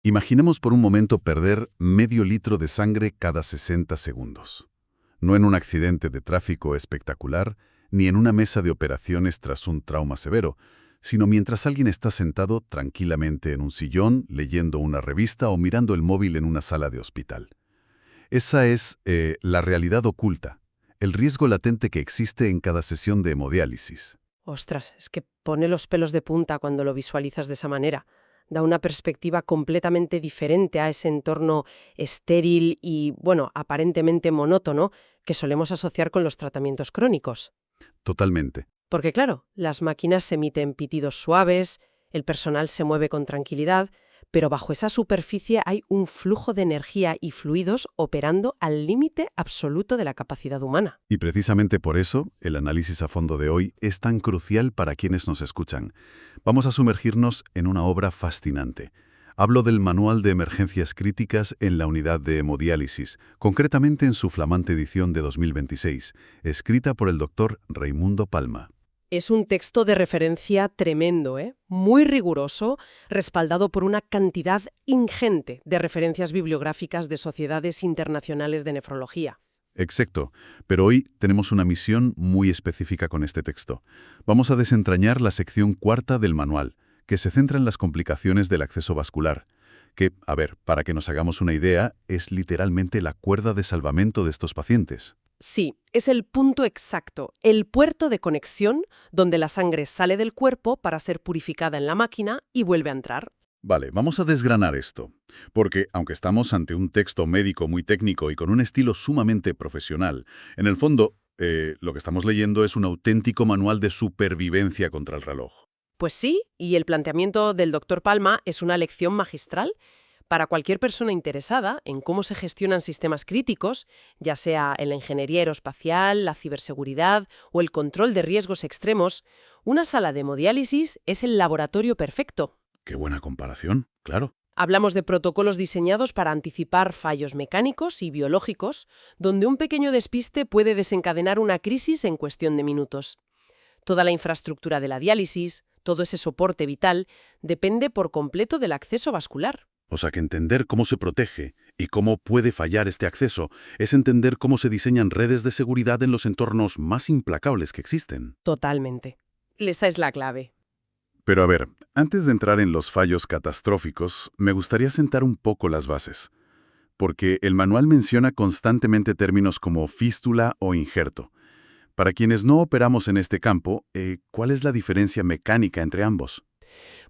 Imaginemos por un momento perder medio litro de sangre cada 60 segundos. No en un accidente de tráfico espectacular, ni en una mesa de operaciones tras un trauma severo, sino mientras alguien está sentado tranquilamente en un sillón, leyendo una revista o mirando el móvil en una sala de hospital. Esa es la realidad oculta, el riesgo latente que existe en cada sesión de hemodiálisis. Ostras, es que pone los pelos de punta cuando lo visualizas de esa manera. Da una perspectiva completamente diferente a ese entorno estéril y, bueno, aparentemente monótono que solemos asociar con los tratamientos crónicos. Totalmente. Porque claro, las máquinas emiten pitidos suaves, el personal se mueve con tranquilidad, pero bajo esa superficie hay un flujo de energía y fluidos operando al límite absoluto de la capacidad humana. Y precisamente por eso, el análisis a fondo de hoy es tan crucial para quienes nos escuchan. Vamos a sumergirnos en una obra fascinante. Hablo del Manual de Emergencias Críticas en la Unidad de Hemodiálisis, concretamente en su flamante edición de 2026, escrita por el doctor Raimundo Palma. Es un texto de referencia tremendo, muy riguroso, respaldado por una cantidad ingente de referencias bibliográficas de sociedades internacionales de nefrología. Exacto, pero hoy tenemos una misión muy específica con este texto. Vamos a desentrañar la sección cuarta del manual, que se centra en las complicaciones del acceso vascular, que, a ver, para que nos hagamos una idea, es literalmente la cuerda de salvamento de estos pacientes. Sí, es el punto exacto, el puerto de conexión donde la sangre sale del cuerpo para ser purificada en la máquina y vuelve a entrar. Vale, vamos a desgranar esto, porque aunque estamos ante un texto médico muy técnico y con un estilo sumamente profesional, en el fondo, lo que estamos leyendo es un auténtico manual de supervivencia contra el reloj. Pues sí, y el planteamiento del doctor Palma es una lección magistral para cualquier persona interesada en cómo se gestionan sistemas críticos, ya sea en la ingeniería aeroespacial, la ciberseguridad o el control de riesgos extremos. Una sala de hemodiálisis es el laboratorio perfecto. Qué buena comparación, claro. Hablamos de protocolos diseñados para anticipar fallos mecánicos y biológicos, donde un pequeño despiste puede desencadenar una crisis en cuestión de minutos. Toda la infraestructura de la diálisis, todo ese soporte vital, depende por completo del acceso vascular. O sea que entender cómo se protege y cómo puede fallar este acceso es entender cómo se diseñan redes de seguridad en los entornos más implacables que existen. Totalmente. Esa es la clave. Pero a ver, antes de entrar en los fallos catastróficos, me gustaría sentar un poco las bases, porque el manual menciona constantemente términos como fístula o injerto. Para quienes no operamos en este campo, ¿cuál es la diferencia mecánica entre ambos?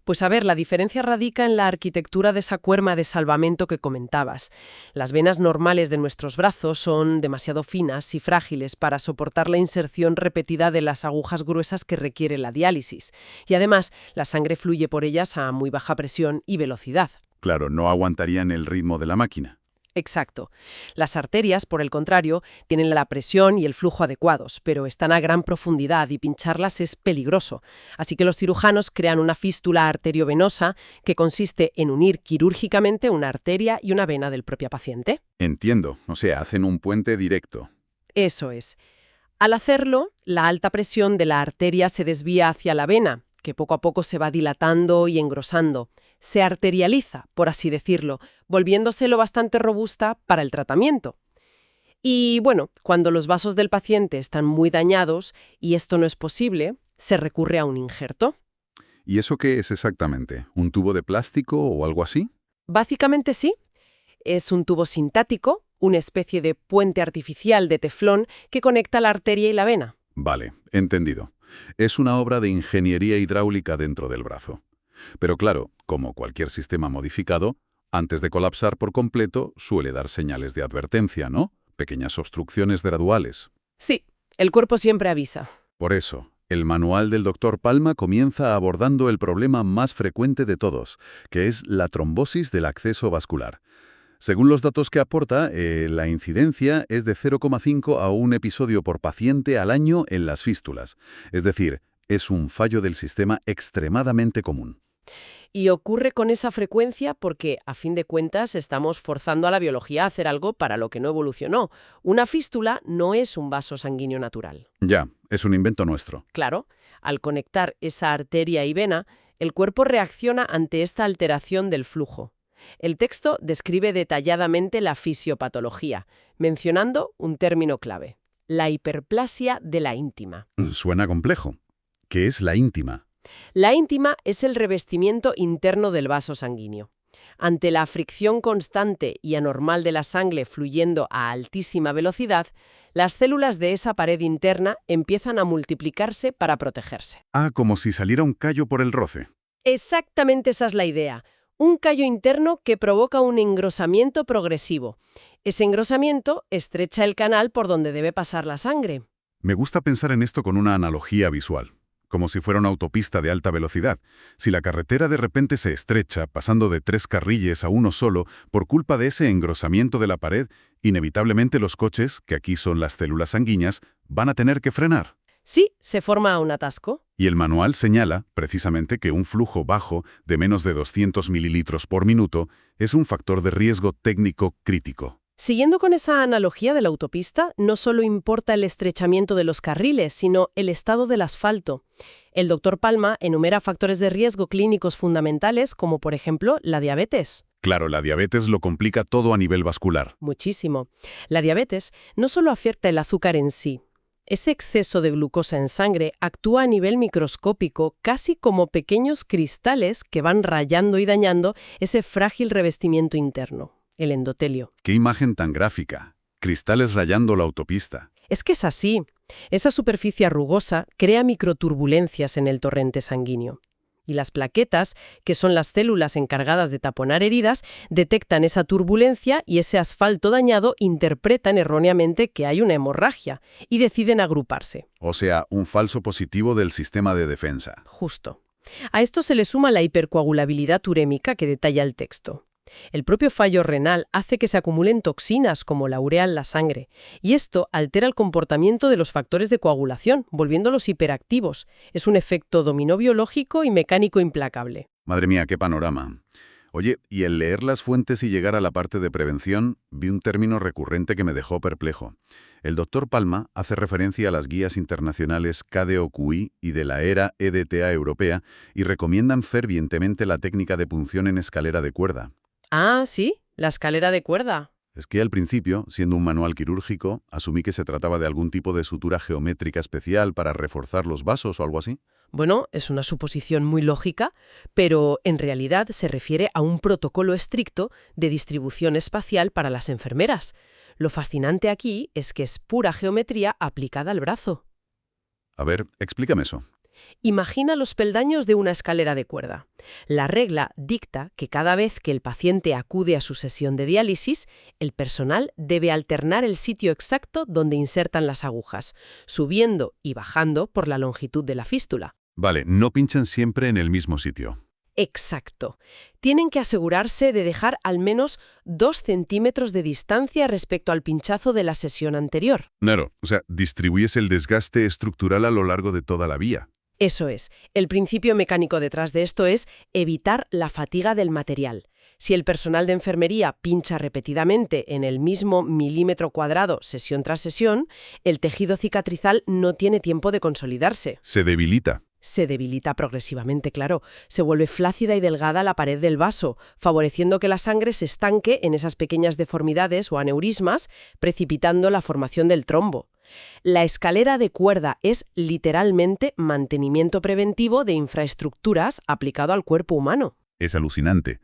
Pues a ver, la diferencia radica en la arquitectura de esa cuerda de salvamento que comentabas. Las venas normales de nuestros brazos son demasiado finas y frágiles para soportar la inserción repetida de las agujas gruesas que requiere la diálisis. Y además, la sangre fluye por ellas a muy baja presión y velocidad. Claro, no aguantarían el ritmo de la máquina. Exacto. Las arterias, por el contrario, tienen la presión y el flujo adecuados, pero están a gran profundidad y pincharlas es peligroso. Así que los cirujanos crean una fístula arteriovenosa que consiste en unir quirúrgicamente una arteria y una vena del propio paciente. Entiendo, o sea, hacen un puente directo. Eso es. Al hacerlo, la alta presión de la arteria se desvía hacia la vena, que poco a poco se va dilatando y engrosando. Se arterializa, por así decirlo, volviéndose lo bastante robusta para el tratamiento. Y bueno, cuando los vasos del paciente están muy dañados y esto no es posible, se recurre a un injerto. ¿Y eso qué es exactamente? ¿Un tubo de plástico o algo así? Básicamente sí, es un tubo sintático, una especie de puente artificial de teflón que conecta la arteria y la vena. Vale, entendido. Es una obra de ingeniería hidráulica dentro del brazo. Pero claro, como cualquier sistema modificado, antes de colapsar por completo suele dar señales de advertencia, ¿no? Pequeñas obstrucciones graduales. Sí, el cuerpo siempre avisa. Por eso, el manual del doctor Palma comienza abordando el problema más frecuente de todos, que es la trombosis del acceso vascular. Según los datos que aporta, la incidencia es de 0,5 a un episodio por paciente al año en las fístulas. Es decir, es un fallo del sistema extremadamente común. Y ocurre con esa frecuencia porque, a fin de cuentas, estamos forzando a la biología a hacer algo para lo que no evolucionó. Una fístula no es un vaso sanguíneo natural. Ya, es un invento nuestro. Claro, al conectar esa arteria y vena, el cuerpo reacciona ante esta alteración del flujo. El texto describe detalladamente la fisiopatología, mencionando un término clave: la hiperplasia de la íntima. Suena complejo. ¿Qué es la íntima? La íntima es el revestimiento interno del vaso sanguíneo. Ante la fricción constante y anormal de la sangre fluyendo a altísima velocidad, las células de esa pared interna empiezan a multiplicarse para protegerse. Ah, como si saliera un callo por el roce. Exactamente esa es la idea. Un callo interno que provoca un engrosamiento progresivo. Ese engrosamiento estrecha el canal por donde debe pasar la sangre. Me gusta pensar en esto con una analogía visual, como si fuera una autopista de alta velocidad. Si la carretera de repente se estrecha, pasando de 3 carriles a uno solo, por culpa de ese engrosamiento de la pared, inevitablemente los coches, que aquí son las células sanguíneas, van a tener que frenar. Sí, se forma un atasco. Y el manual señala, precisamente, que un flujo bajo de menos de 200 mililitros por minuto es un factor de riesgo técnico crítico. Siguiendo con esa analogía de la autopista, no solo importa el estrechamiento de los carriles, sino el estado del asfalto. El doctor Palma enumera factores de riesgo clínicos fundamentales, como por ejemplo la diabetes. Claro, la diabetes lo complica todo a nivel vascular. Muchísimo. La diabetes no solo afecta el azúcar en sí. Ese exceso de glucosa en sangre actúa a nivel microscópico, casi como pequeños cristales que van rayando y dañando ese frágil revestimiento interno, el endotelio. ¡Qué imagen tan gráfica! Cristales rayando la autopista. Es que es así. Esa superficie rugosa crea microturbulencias en el torrente sanguíneo. Y las plaquetas, que son las células encargadas de taponar heridas, detectan esa turbulencia y ese asfalto dañado interpretan erróneamente que hay una hemorragia y deciden agruparse. O sea, un falso positivo del sistema de defensa. Justo. A esto se le suma la hipercoagulabilidad urémica que detalla el texto. El propio fallo renal hace que se acumulen toxinas como la urea en la sangre, y esto altera el comportamiento de los factores de coagulación, volviéndolos hiperactivos. Es un efecto dominó biológico y mecánico implacable. Madre mía, qué panorama. Oye, y al leer las fuentes y llegar a la parte de prevención, vi un término recurrente que me dejó perplejo. El doctor Palma hace referencia a las guías internacionales KDOQI y de la ERA EDTA europea y recomiendan fervientemente la técnica de punción en escalera de cuerda. Ah, sí, la escalera de cuerda. Es que al principio, siendo un manual quirúrgico, asumí que se trataba de algún tipo de sutura geométrica especial para reforzar los vasos o algo así. Bueno, es una suposición muy lógica, pero en realidad se refiere a un protocolo estricto de distribución espacial para las enfermeras. Lo fascinante aquí es que es pura geometría aplicada al brazo. A ver, explícame eso. Imagina los peldaños de una escalera de cuerda. La regla dicta que cada vez que el paciente acude a su sesión de diálisis, el personal debe alternar el sitio exacto donde insertan las agujas, subiendo y bajando por la longitud de la fístula. Vale, no pinchan siempre en el mismo sitio. Exacto. Tienen que asegurarse de dejar al menos 2 centímetros de distancia respecto al pinchazo de la sesión anterior. Claro, o sea, distribuyes el desgaste estructural a lo largo de toda la vía. Eso es. El principio mecánico detrás de esto es evitar la fatiga del material. Si el personal de enfermería pincha repetidamente en el mismo milímetro cuadrado sesión tras sesión, el tejido cicatrizal no tiene tiempo de consolidarse. Se debilita. Se debilita progresivamente, claro. Se vuelve flácida y delgada la pared del vaso, favoreciendo que la sangre se estanque en esas pequeñas deformidades o aneurismas, precipitando la formación del trombo. La escalera de cuerda es literalmente mantenimiento preventivo de infraestructuras aplicado al cuerpo humano. Es alucinante.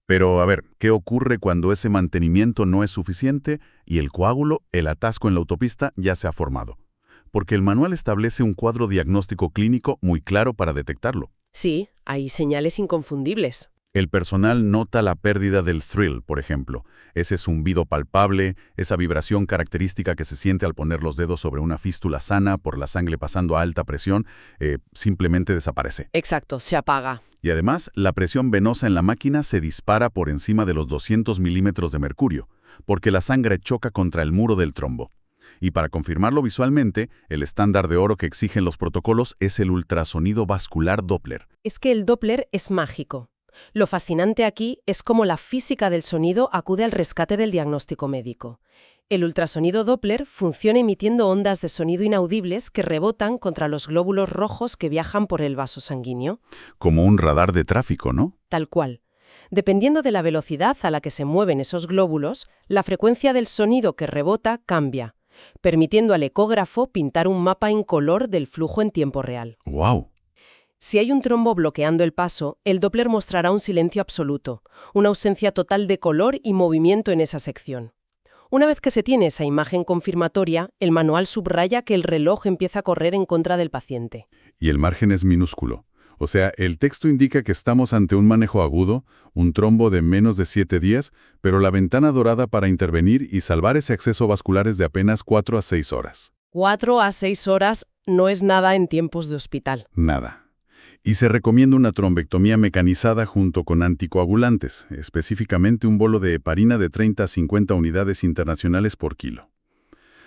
Pero, a ver, ¿qué ocurre cuando ese mantenimiento no es suficiente y el coágulo, el atasco en la autopista, ya se ha formado? Porque el manual establece un cuadro diagnóstico clínico muy claro para detectarlo. Sí, hay señales inconfundibles. El personal nota la pérdida del thrill, por ejemplo. Ese zumbido palpable, esa vibración característica que se siente al poner los dedos sobre una fístula sana por la sangre pasando a alta presión, simplemente desaparece. Exacto, se apaga. Y además, la presión venosa en la máquina se dispara por encima de los 200 milímetros de mercurio, porque la sangre choca contra el muro del trombo. Y para confirmarlo visualmente, el estándar de oro que exigen los protocolos es el ultrasonido vascular Doppler. Es que el Doppler es mágico. Lo fascinante aquí es cómo la física del sonido acude al rescate del diagnóstico médico. El ultrasonido Doppler funciona emitiendo ondas de sonido inaudibles que rebotan contra los glóbulos rojos que viajan por el vaso sanguíneo. Como un radar de tráfico, ¿no? Tal cual. Dependiendo de la velocidad a la que se mueven esos glóbulos, la frecuencia del sonido que rebota cambia, permitiendo al ecógrafo pintar un mapa en color del flujo en tiempo real. ¡Wow! Si hay un trombo bloqueando el paso, el Doppler mostrará un silencio absoluto, una ausencia total de color y movimiento en esa sección. Una vez que se tiene esa imagen confirmatoria, el manual subraya que el reloj empieza a correr en contra del paciente. Y el margen es minúsculo. O sea, el texto indica que estamos ante un manejo agudo, un trombo de menos de 7 días, pero la ventana dorada para intervenir y salvar ese acceso vascular es de apenas 4 a 6 horas. 4 a 6 horas no es nada en tiempos de hospital. Nada. Y se recomienda una trombectomía mecanizada junto con anticoagulantes, específicamente un bolo de heparina de 30 a 50 unidades internacionales por kilo.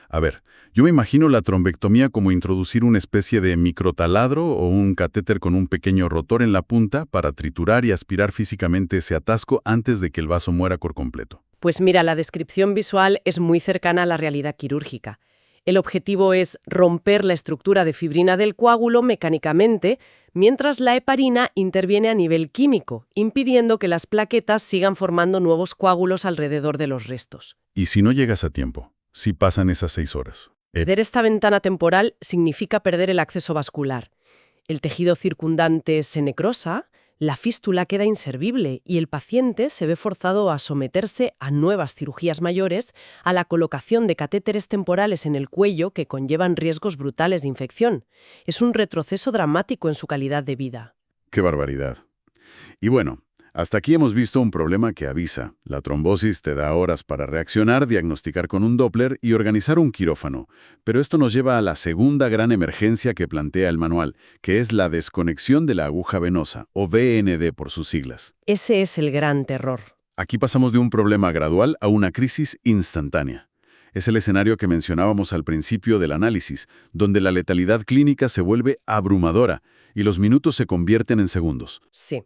A ver, yo me imagino la trombectomía como introducir una especie de microtaladro o un catéter con un pequeño rotor en la punta para triturar y aspirar físicamente ese atasco antes de que el vaso muera por completo. Pues mira, la descripción visual es muy cercana a la realidad quirúrgica. El objetivo es romper la estructura de fibrina del coágulo mecánicamente, mientras la heparina interviene a nivel químico, impidiendo que las plaquetas sigan formando nuevos coágulos alrededor de los restos. Y si no llegas a tiempo, si pasan esas 6 horas. Perder esta ventana temporal significa perder el acceso vascular. El tejido circundante se necrosa, la fístula queda inservible y el paciente se ve forzado a someterse a nuevas cirugías mayores, a la colocación de catéteres temporales en el cuello que conllevan riesgos brutales de infección. Es un retroceso dramático en su calidad de vida. ¡Qué barbaridad! Y bueno, hasta aquí hemos visto un problema que avisa. La trombosis te da horas para reaccionar, diagnosticar con un Doppler y organizar un quirófano. Pero esto nos lleva a la segunda gran emergencia que plantea el manual, que es la desconexión de la aguja venosa, o VND por sus siglas. Ese es el gran terror. Aquí pasamos de un problema gradual a una crisis instantánea. Es el escenario que mencionábamos al principio del análisis, donde la letalidad clínica se vuelve abrumadora y los minutos se convierten en segundos. Sí.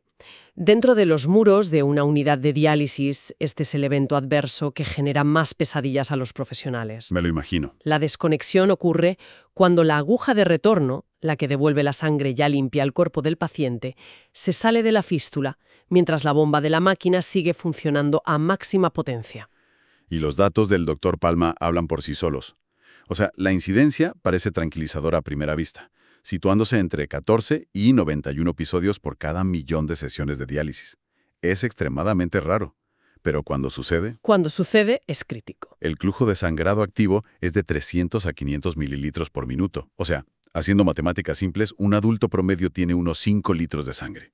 Dentro de los muros de una unidad de diálisis, este es el evento adverso que genera más pesadillas a los profesionales. Me lo imagino. La desconexión ocurre cuando la aguja de retorno, la que devuelve la sangre ya limpia al cuerpo del paciente, se sale de la fístula, mientras la bomba de la máquina sigue funcionando a máxima potencia. Y los datos del Dr. Palma hablan por sí solos. O sea, la incidencia parece tranquilizadora a primera vista, situándose entre 14 y 91 episodios por cada millón de sesiones de diálisis. Es extremadamente raro, pero cuando sucede... Cuando sucede, es crítico. El flujo de sangrado activo es de 300 a 500 mililitros por minuto. O sea, haciendo matemáticas simples, un adulto promedio tiene unos 5 litros de sangre.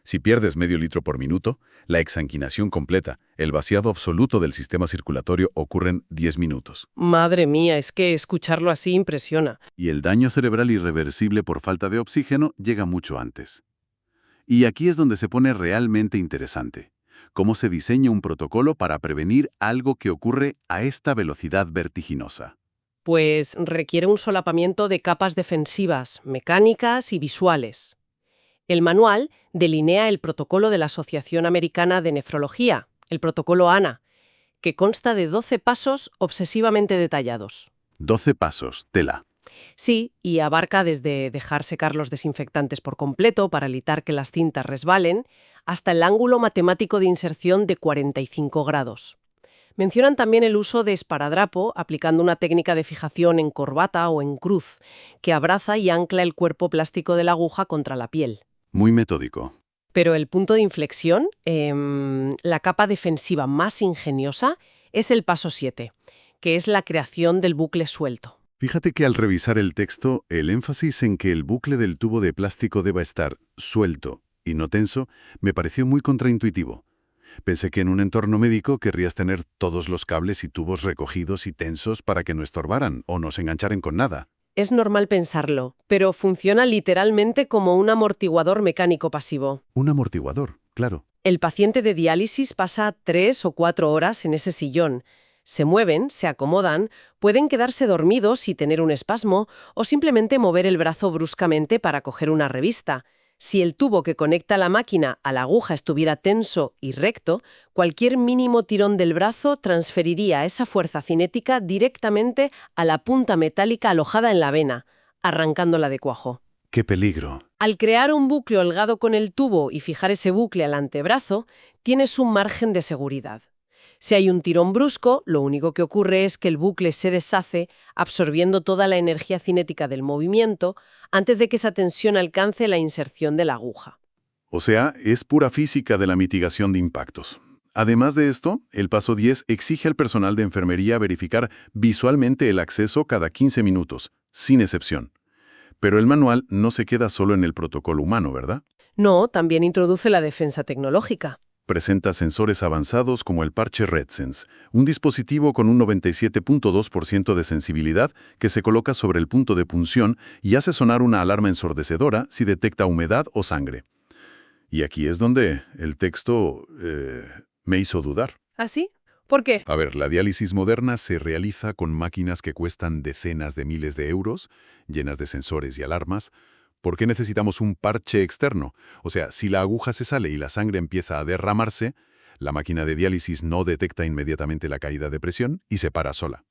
Si pierdes medio litro por minuto, la exsanguinación completa, el vaciado absoluto del sistema circulatorio ocurre en 10 minutos. Madre mía, es que escucharlo así impresiona. Y el daño cerebral irreversible por falta de oxígeno llega mucho antes. Y aquí es donde se pone realmente interesante. ¿Cómo se diseña un protocolo para prevenir algo que ocurre a esta velocidad vertiginosa? Pues requiere un solapamiento de capas defensivas, mecánicas y visuales. El manual delinea el protocolo de la Asociación Americana de Nefrología, el protocolo ANA, que consta de 12 pasos obsesivamente detallados. 12 pasos, tela. Sí, y abarca desde dejar secar los desinfectantes por completo para evitar que las cintas resbalen, hasta el ángulo matemático de inserción de 45 grados. Mencionan también el uso de esparadrapo aplicando una técnica de fijación en corbata o en cruz, que abraza y ancla el cuerpo plástico de la aguja contra la piel. Muy metódico. Pero el punto de inflexión, la capa defensiva más ingeniosa, es el paso 7, que es la creación del bucle suelto. Fíjate que al revisar el texto, el énfasis en que el bucle del tubo de plástico deba estar suelto y no tenso me pareció muy contraintuitivo. Pensé que en un entorno médico querrías tener todos los cables y tubos recogidos y tensos para que no estorbaran o no se engancharan con nada. Es normal pensarlo, pero funciona literalmente como un amortiguador mecánico pasivo. Un amortiguador, claro. El paciente de diálisis pasa 3 o 4 horas en ese sillón. Se mueven, se acomodan, pueden quedarse dormidos y tener un espasmo, o simplemente mover el brazo bruscamente para coger una revista. Si el tubo que conecta la máquina a la aguja estuviera tenso y recto, cualquier mínimo tirón del brazo transferiría esa fuerza cinética directamente a la punta metálica alojada en la vena, arrancándola de cuajo. ¡Qué peligro! Al crear un bucle holgado con el tubo y fijar ese bucle al antebrazo, tienes un margen de seguridad. Si hay un tirón brusco, lo único que ocurre es que el bucle se deshace, absorbiendo toda la energía cinética del movimiento antes de que esa tensión alcance la inserción de la aguja. O sea, es pura física de la mitigación de impactos. Además de esto, el paso 10 exige al personal de enfermería verificar visualmente el acceso cada 15 minutos, sin excepción. Pero el manual no se queda solo en el protocolo humano, ¿verdad? No, también introduce la defensa tecnológica. Presenta sensores avanzados como el parche RedSense, un dispositivo con un 97.2% de sensibilidad que se coloca sobre el punto de punción y hace sonar una alarma ensordecedora si detecta humedad o sangre. Y aquí es donde el texto me hizo dudar. ¿Ah, sí? ¿Por qué? A ver, la diálisis moderna se realiza con máquinas que cuestan decenas de miles de euros, llenas de sensores y alarmas. ¿Por qué necesitamos un parche externo? O sea, si la aguja se sale y la sangre empieza a derramarse, la máquina de diálisis no detecta inmediatamente la caída de presión y se para sola.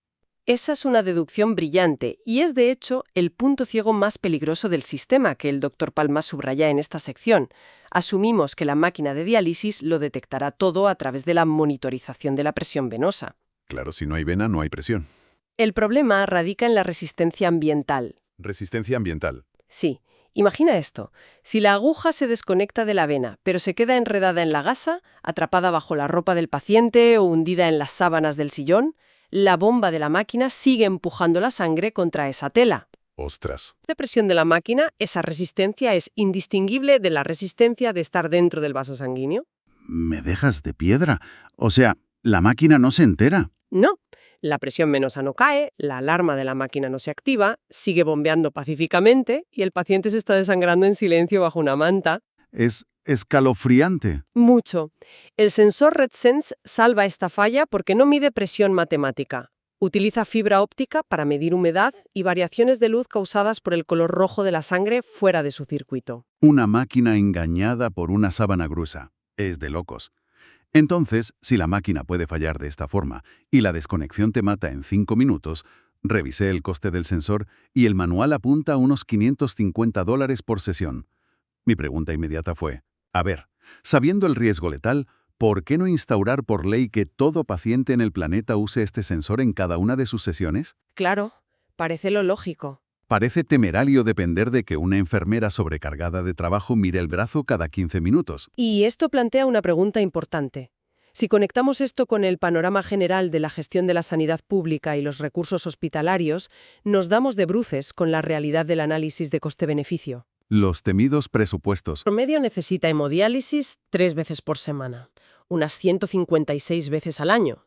Esa es una deducción brillante y es, de hecho, el punto ciego más peligroso del sistema que el Dr. Palma subraya en esta sección. Asumimos que la máquina de diálisis lo detectará todo a través de la monitorización de la presión venosa. Claro, si no hay vena, no hay presión. El problema radica en la resistencia ambiental. Resistencia ambiental. Sí. Imagina esto, si la aguja se desconecta de la vena, pero se queda enredada en la gasa, atrapada bajo la ropa del paciente o hundida en las sábanas del sillón, la bomba de la máquina sigue empujando la sangre contra esa tela. Ostras. De presión de la máquina, esa resistencia es indistinguible de la resistencia de estar dentro del vaso sanguíneo. Me dejas de piedra. O sea, la máquina no se entera. No. La presión venosa no cae, la alarma de la máquina no se activa, sigue bombeando pacíficamente y el paciente se está desangrando en silencio bajo una manta. Es escalofriante. Mucho. El sensor RedSense salva esta falla porque no mide presión matemática. Utiliza fibra óptica para medir humedad y variaciones de luz causadas por el color rojo de la sangre fuera de su circuito. Una máquina engañada por una sábana gruesa. Es de locos. Entonces, si la máquina puede fallar de esta forma y la desconexión te mata en 5 minutos, revisé el coste del sensor y el manual apunta a unos $550 por sesión. Mi pregunta inmediata fue, a ver, sabiendo el riesgo letal, ¿por qué no instaurar por ley que todo paciente en el planeta use este sensor en cada una de sus sesiones? Claro, parece lo lógico. Parece temerario depender de que una enfermera sobrecargada de trabajo mire el brazo cada 15 minutos. Y esto plantea una pregunta importante. Si conectamos esto con el panorama general de la gestión de la sanidad pública y los recursos hospitalarios, nos damos de bruces con la realidad del análisis de coste-beneficio. Los temidos presupuestos. Promedio necesita hemodiálisis 3 veces por semana, unas 156 veces al año.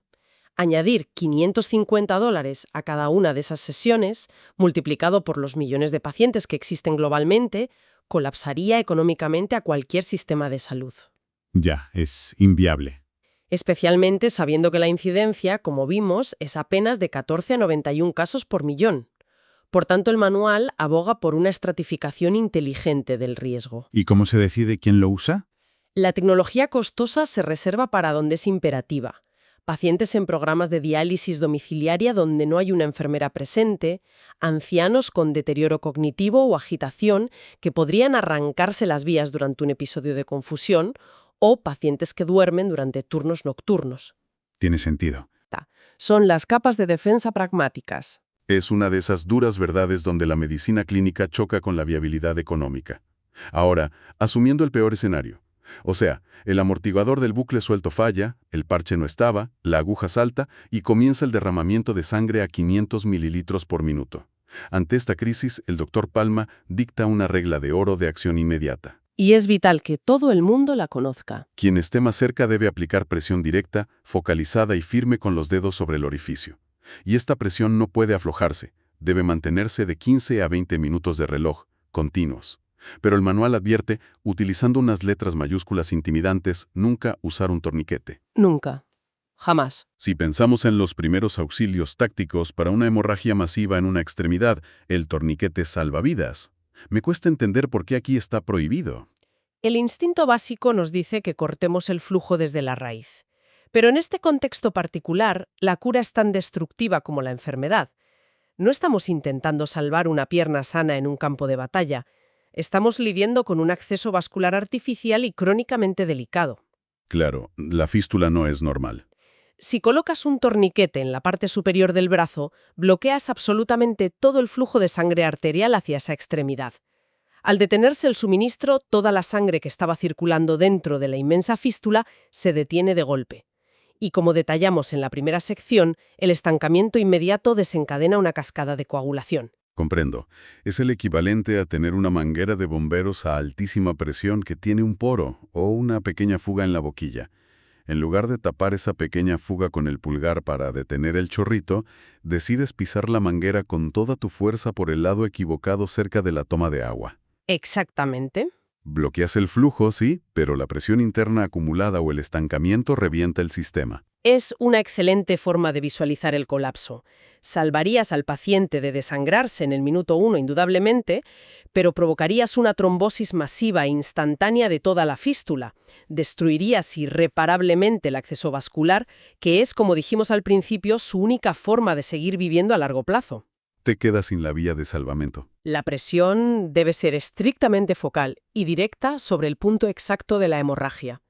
Añadir $550 a cada una de esas sesiones, multiplicado por los millones de pacientes que existen globalmente, colapsaría económicamente a cualquier sistema de salud. Ya, es inviable. Especialmente sabiendo que la incidencia, como vimos, es apenas de 14 a 91 casos por millón. Por tanto, el manual aboga por una estratificación inteligente del riesgo. ¿Y cómo se decide quién lo usa? La tecnología costosa se reserva para donde es imperativa. Pacientes en programas de diálisis domiciliaria donde no hay una enfermera presente, ancianos con deterioro cognitivo o agitación que podrían arrancarse las vías durante un episodio de confusión, o pacientes que duermen durante turnos nocturnos. Tiene sentido. Son las capas de defensa pragmáticas. Es una de esas duras verdades donde la medicina clínica choca con la viabilidad económica. Ahora, asumiendo el peor escenario. O sea, el amortiguador del bucle suelto falla, el parche no estaba, la aguja salta y comienza el derramamiento de sangre a 500 mililitros por minuto. Ante esta crisis, el Dr. Palma dicta una regla de oro de acción inmediata. Y es vital que todo el mundo la conozca. Quien esté más cerca debe aplicar presión directa, focalizada y firme con los dedos sobre el orificio. Y esta presión no puede aflojarse, debe mantenerse de 15 a 20 minutos de reloj, continuos. Pero el manual advierte, utilizando unas letras mayúsculas intimidantes, nunca usar un torniquete. Nunca. Jamás. Si pensamos en los primeros auxilios tácticos para una hemorragia masiva en una extremidad, el torniquete salva vidas. Me cuesta entender por qué aquí está prohibido. El instinto básico nos dice que cortemos el flujo desde la raíz. Pero en este contexto particular, la cura es tan destructiva como la enfermedad. No estamos intentando salvar una pierna sana en un campo de batalla. Estamos lidiando con un acceso vascular artificial y crónicamente delicado. Claro, la fístula no es normal. Si colocas un torniquete en la parte superior del brazo, bloqueas absolutamente todo el flujo de sangre arterial hacia esa extremidad. Al detenerse el suministro, toda la sangre que estaba circulando dentro de la inmensa fístula se detiene de golpe. Y como detallamos en la primera sección, el estancamiento inmediato desencadena una cascada de coagulación. Comprendo. Es el equivalente a tener una manguera de bomberos a altísima presión que tiene un poro o una pequeña fuga en la boquilla. En lugar de tapar esa pequeña fuga con el pulgar para detener el chorrito, decides pisar la manguera con toda tu fuerza por el lado equivocado cerca de la toma de agua. Exactamente. Bloqueas el flujo, sí, pero la presión interna acumulada o el estancamiento revienta el sistema. Es una excelente forma de visualizar el colapso. Salvarías al paciente de desangrarse en el minuto 1 indudablemente, pero provocarías una trombosis masiva e instantánea de toda la fístula. Destruirías irreparablemente el acceso vascular, que es, como dijimos al principio, su única forma de seguir viviendo a largo plazo. Te quedas sin la vía de salvamento. La presión debe ser estrictamente focal y directa sobre el punto exacto de la hemorragia.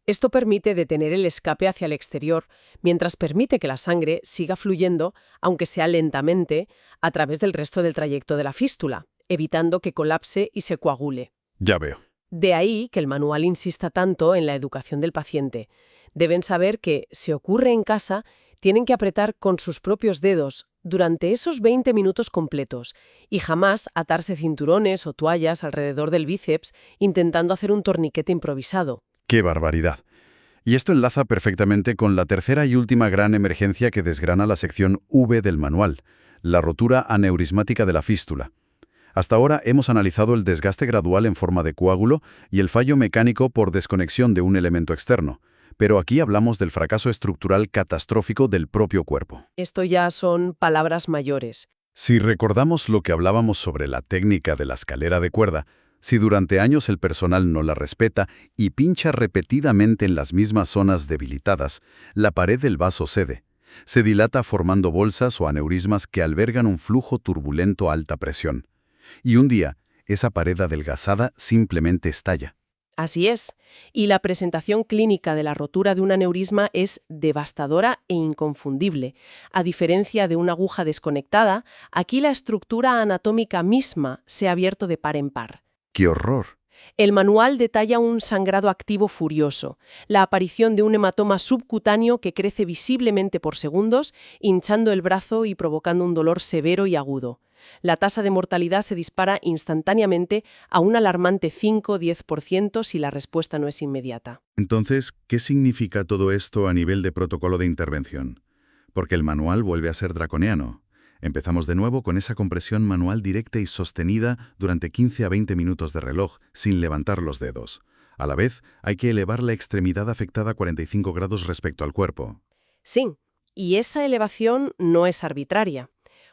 Esto permite detener el escape hacia el exterior, mientras permite que la sangre siga fluyendo, aunque sea lentamente, a través del resto del trayecto de la fístula, evitando que colapse y se coagule. Ya veo. De ahí que el manual insista tanto en la educación del paciente. Deben saber que, si ocurre en casa, tienen que apretar con sus propios dedos durante esos 20 minutos completos y jamás atarse cinturones o toallas alrededor del bíceps intentando hacer un torniquete improvisado. ¡Qué barbaridad! Y esto enlaza perfectamente con la tercera y última gran emergencia que desgrana la sección V del manual, la rotura aneurismática de la fístula. Hasta ahora hemos analizado el desgaste gradual en forma de coágulo y el fallo mecánico por desconexión de un elemento externo, pero aquí hablamos del fracaso estructural catastrófico del propio cuerpo. Esto ya son palabras mayores. Si recordamos lo que hablábamos sobre la técnica de la escalera de cuerda, si durante años el personal no la respeta y pincha repetidamente en las mismas zonas debilitadas, la pared del vaso cede. Se dilata formando bolsas o aneurismas que albergan un flujo turbulento a alta presión. Y un día, esa pared adelgazada simplemente estalla. Así es. Y la presentación clínica de la rotura de un aneurisma es devastadora e inconfundible. A diferencia de una aguja desconectada, aquí la estructura anatómica misma se ha abierto de par en par. ¡Qué horror! El manual detalla un sangrado activo furioso, la aparición de un hematoma subcutáneo que crece visiblemente por segundos, hinchando el brazo y provocando un dolor severo y agudo. La tasa de mortalidad se dispara instantáneamente a un alarmante 5-10% si la respuesta no es inmediata. Entonces, ¿qué significa todo esto a nivel de protocolo de intervención? Porque el manual vuelve a ser draconiano. Empezamos de nuevo con esa compresión manual directa y sostenida durante 15 a 20 minutos de reloj, sin levantar los dedos. A la vez, hay que elevar la extremidad afectada a 45 grados respecto al cuerpo. Sí, y esa elevación no es arbitraria.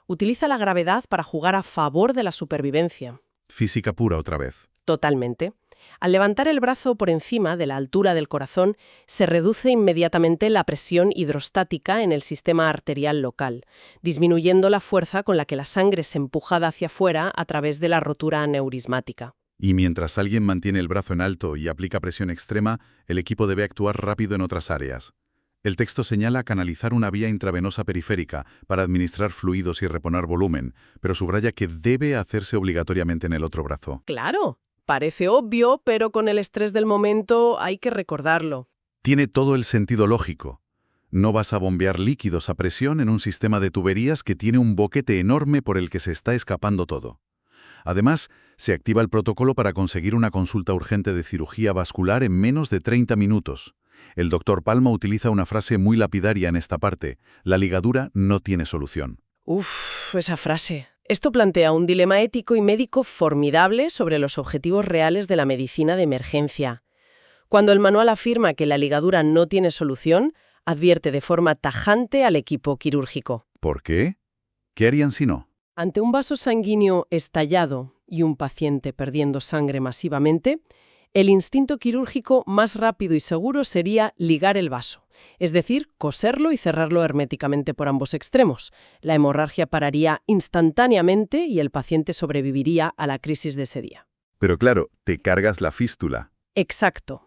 Utiliza la gravedad para jugar a favor de la supervivencia. Física pura otra vez. Totalmente. Al levantar el brazo por encima de la altura del corazón, se reduce inmediatamente la presión hidrostática en el sistema arterial local, disminuyendo la fuerza con la que la sangre es empujada hacia afuera a través de la rotura aneurismática. Y mientras alguien mantiene el brazo en alto y aplica presión extrema, el equipo debe actuar rápido en otras áreas. El texto señala canalizar una vía intravenosa periférica para administrar fluidos y reponer volumen, pero subraya que debe hacerse obligatoriamente en el otro brazo. Claro, parece obvio, pero con el estrés del momento hay que recordarlo. Tiene todo el sentido lógico. No vas a bombear líquidos a presión en un sistema de tuberías que tiene un boquete enorme por el que se está escapando todo. Además, se activa el protocolo para conseguir una consulta urgente de cirugía vascular en menos de 30 minutos. El doctor Palma utiliza una frase muy lapidaria en esta parte: la ligadura no tiene solución. Uf, esa frase. Esto plantea un dilema ético y médico formidable sobre los objetivos reales de la medicina de emergencia. Cuando el manual afirma que la ligadura no tiene solución, advierte de forma tajante al equipo quirúrgico. ¿Por qué? ¿Qué harían si no? Ante un vaso sanguíneo estallado y un paciente perdiendo sangre masivamente, el instinto quirúrgico más rápido y seguro sería ligar el vaso, es decir, coserlo y cerrarlo herméticamente por ambos extremos. La hemorragia pararía instantáneamente y el paciente sobreviviría a la crisis de ese día. Pero claro, te cargas la fístula. Exacto.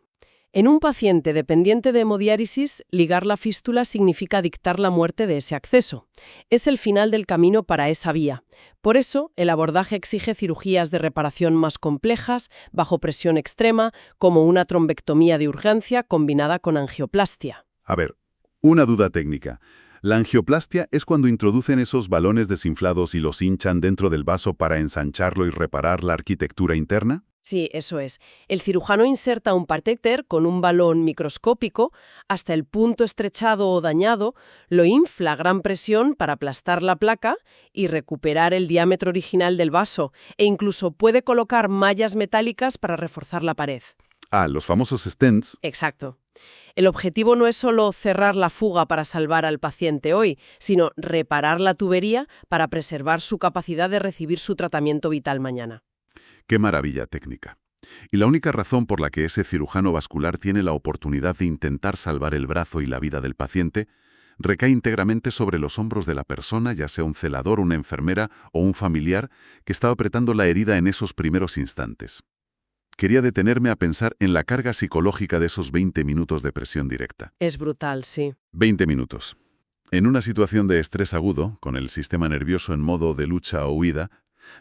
En un paciente dependiente de hemodiálisis, ligar la fístula significa dictar la muerte de ese acceso. Es el final del camino para esa vía. Por eso, el abordaje exige cirugías de reparación más complejas, bajo presión extrema, como una trombectomía de urgencia combinada con angioplastia. A ver, una duda técnica. La angioplastia es cuando introducen esos balones desinflados y los hinchan dentro del vaso para ensancharlo y reparar la arquitectura interna. Sí, eso es. El cirujano inserta un catéter con un balón microscópico hasta el punto estrechado o dañado, lo infla a gran presión para aplastar la placa y recuperar el diámetro original del vaso, e incluso puede colocar mallas metálicas para reforzar la pared. Ah, los famosos stents. Exacto. El objetivo no es solo cerrar la fuga para salvar al paciente hoy, sino reparar la tubería para preservar su capacidad de recibir su tratamiento vital mañana. ¡Qué maravilla técnica! Y la única razón por la que ese cirujano vascular tiene la oportunidad de intentar salvar el brazo y la vida del paciente recae íntegramente sobre los hombros de la persona, ya sea un celador, una enfermera o un familiar que está apretando la herida en esos primeros instantes. Quería detenerme a pensar en la carga psicológica de esos 20 minutos de presión directa. Es brutal, sí. 20 minutos. En una situación de estrés agudo, con el sistema nervioso en modo de lucha o huida,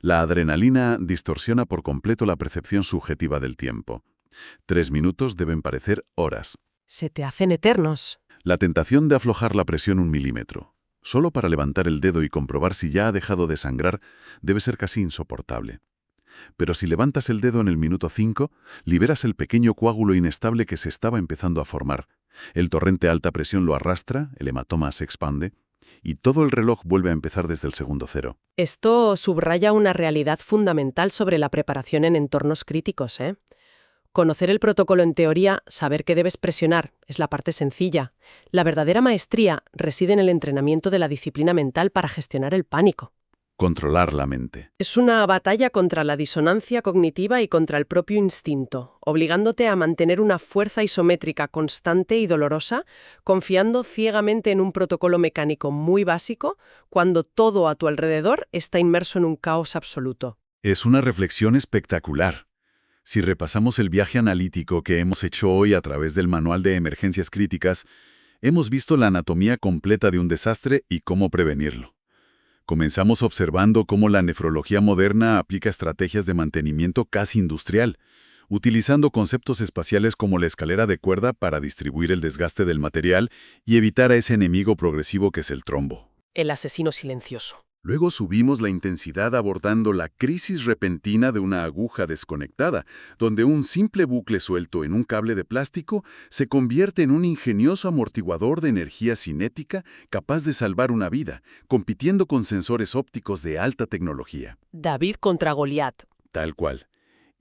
la adrenalina distorsiona por completo la percepción subjetiva del tiempo. 3 minutos deben parecer horas. Se te hacen eternos. La tentación de aflojar la presión 1 milímetro, solo para levantar el dedo y comprobar si ya ha dejado de sangrar, debe ser casi insoportable. Pero si levantas el dedo en el minuto 5, liberas el pequeño coágulo inestable que se estaba empezando a formar. El torrente a alta presión lo arrastra, el hematoma se expande, y todo el reloj vuelve a empezar desde el segundo cero. Esto subraya una realidad fundamental sobre la preparación en entornos críticos, ¿eh? Conocer el protocolo en teoría, saber que debes presionar, es la parte sencilla. La verdadera maestría reside en el entrenamiento de la disciplina mental para gestionar el pánico. Controlar la mente. Es una batalla contra la disonancia cognitiva y contra el propio instinto, obligándote a mantener una fuerza isométrica constante y dolorosa, confiando ciegamente en un protocolo mecánico muy básico, cuando todo a tu alrededor está inmerso en un caos absoluto. Es una reflexión espectacular. Si repasamos el viaje analítico que hemos hecho hoy a través del Manual de Emergencias Críticas, hemos visto la anatomía completa de un desastre y cómo prevenirlo. Comenzamos observando cómo la nefrología moderna aplica estrategias de mantenimiento casi industrial, utilizando conceptos espaciales como la escalera de cuerda para distribuir el desgaste del material y evitar a ese enemigo progresivo que es el trombo. El asesino silencioso. Luego subimos la intensidad abordando la crisis repentina de una aguja desconectada, donde un simple bucle suelto en un cable de plástico se convierte en un ingenioso amortiguador de energía cinética capaz de salvar una vida, compitiendo con sensores ópticos de alta tecnología. David contra Goliat. Tal cual.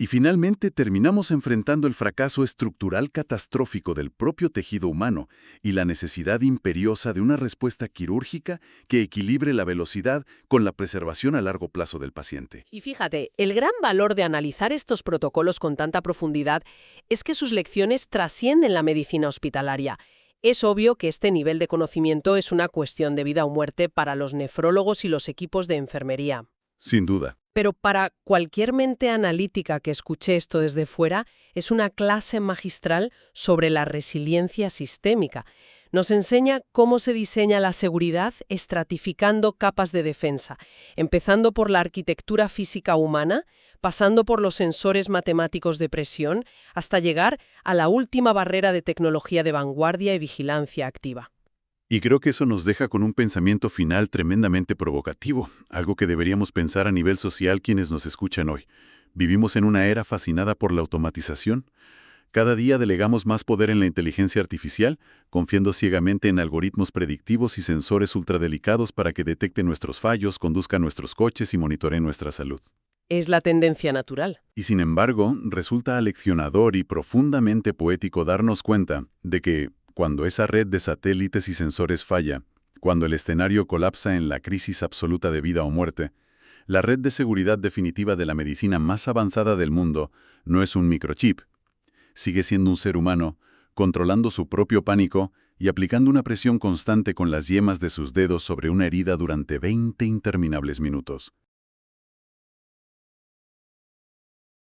Y finalmente terminamos enfrentando el fracaso estructural catastrófico del propio tejido humano y la necesidad imperiosa de una respuesta quirúrgica que equilibre la velocidad con la preservación a largo plazo del paciente. Y fíjate, el gran valor de analizar estos protocolos con tanta profundidad es que sus lecciones trascienden la medicina hospitalaria. Es obvio que este nivel de conocimiento es una cuestión de vida o muerte para los nefrólogos y los equipos de enfermería. Sin duda. Pero para cualquier mente analítica que escuche esto desde fuera, es una clase magistral sobre la resiliencia sistémica. Nos enseña cómo se diseña la seguridad estratificando capas de defensa, empezando por la arquitectura física humana, pasando por los sensores matemáticos de presión, hasta llegar a la última barrera de tecnología de vanguardia y vigilancia activa. Y creo que eso nos deja con un pensamiento final tremendamente provocativo, algo que deberíamos pensar a nivel social quienes nos escuchan hoy. Vivimos en una era fascinada por la automatización. Cada día delegamos más poder en la inteligencia artificial, confiando ciegamente en algoritmos predictivos y sensores ultradelicados para que detecten nuestros fallos, conduzcan nuestros coches y monitoreen nuestra salud. Es la tendencia natural. Y sin embargo, resulta aleccionador y profundamente poético darnos cuenta de que, cuando esa red de satélites y sensores falla, cuando el escenario colapsa en la crisis absoluta de vida o muerte, la red de seguridad definitiva de la medicina más avanzada del mundo no es un microchip. Sigue siendo un ser humano, controlando su propio pánico y aplicando una presión constante con las yemas de sus dedos sobre una herida durante 20 interminables minutos.